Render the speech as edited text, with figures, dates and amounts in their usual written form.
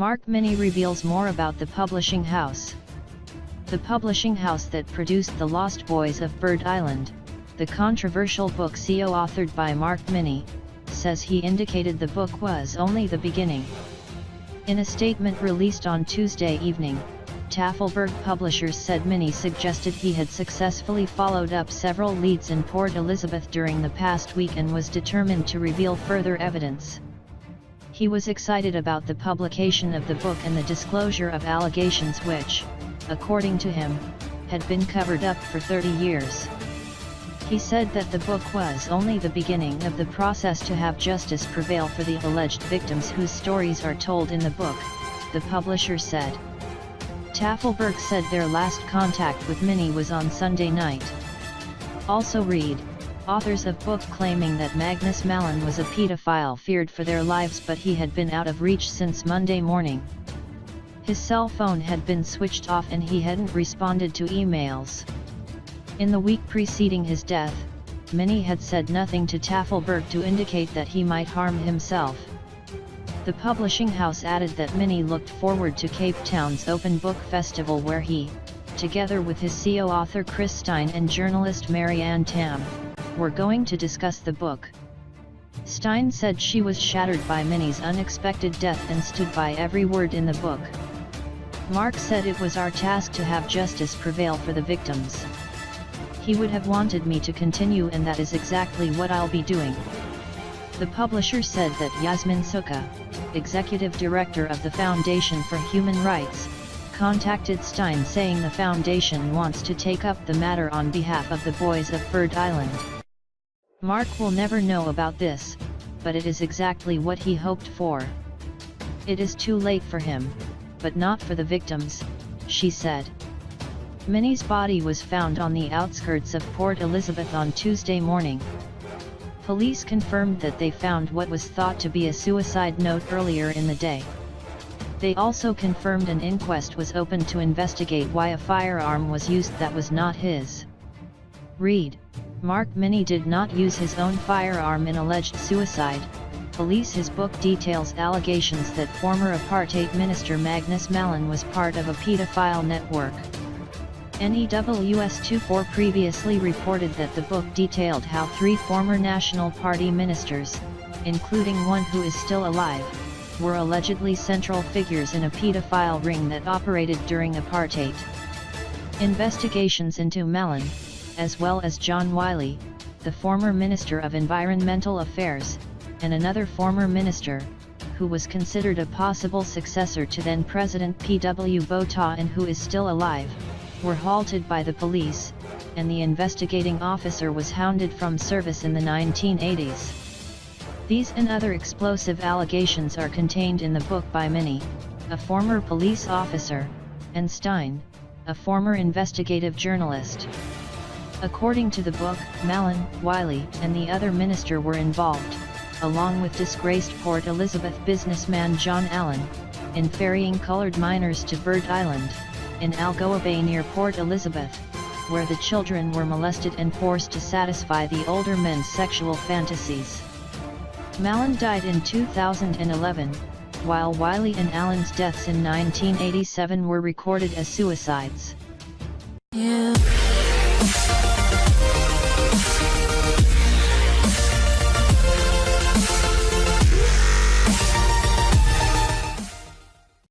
Mark Minnie reveals more about the publishing house. The publishing house that produced The Lost Boys of Bird Island, the controversial book co-authored by Mark Minnie, says he indicated the book was only the beginning. In a statement released on Tuesday evening, Tafelberg Publishers said Minnie suggested he had successfully followed up several leads in Port Elizabeth during the past week and was determined to reveal further evidence. He was excited about the publication of the book and the disclosure of allegations which, according to him, had been covered up for 30 years. He said that the book was only the beginning of the process to have justice prevail for the alleged victims whose stories are told in the book, the publisher said. Tafelberg said their last contact with Minnie was on Sunday night. Also read, authors of book claiming that Magnus Malin was a pedophile feared for their lives, but he had been out of reach since Monday morning. His cell phone had been switched off and he hadn't responded to emails. In the week preceding his death, Minnie had said nothing to Tafelberg to indicate that he might harm himself. The publishing house added that Minnie looked forward to Cape Town's Open Book Festival, where he, together with his co-author Chris Stein and journalist Mary Ann Tam, were going to discuss the book. Stein said she was shattered by Minnie's unexpected death and stood by every word in the book. Mark said it was our task to have justice prevail for the victims. He would have wanted me to continue, and that is exactly what I'll be doing. The publisher said that Yasmin Suka, executive director of the Foundation for Human Rights, contacted Stein saying the foundation wants to take up the matter on behalf of the boys of Bird Island. Mark will never know about this, but it is exactly what he hoped for. It is too late for him, but not for the victims, she said. Minnie's body was found on the outskirts of Port Elizabeth on Tuesday morning. Police confirmed that they found what was thought to be a suicide note earlier in the day. They also confirmed an inquest was opened to investigate why a firearm was used that was not his. Read, Mark Minnie did not use his own firearm in alleged suicide. Police. His book details allegations that former apartheid minister Magnus Malin was part of a pedophile network. NEWS24 previously reported that the book detailed how 3 former National Party ministers, including one who is still alive, were allegedly central figures in a pedophile ring that operated during apartheid. Investigations into Malin, as well as John Wiley, the former Minister of Environmental Affairs, and another former minister, who was considered a possible successor to then-President P.W. Botha and who is still alive, were halted by the police, and the investigating officer was hounded from service in the 1980s. These and other explosive allegations are contained in the book by Minnie, a former police officer, and Stein, a former investigative journalist. According to the book, Malin, Wiley, and the other minister were involved, along with disgraced Port Elizabeth businessman John Allen, in ferrying colored minors to Bird Island, in Algoa Bay near Port Elizabeth, where the children were molested and forced to satisfy the older men's sexual fantasies. Malin died in 2011, while Wiley and Allen's deaths in 1987 were recorded as suicides.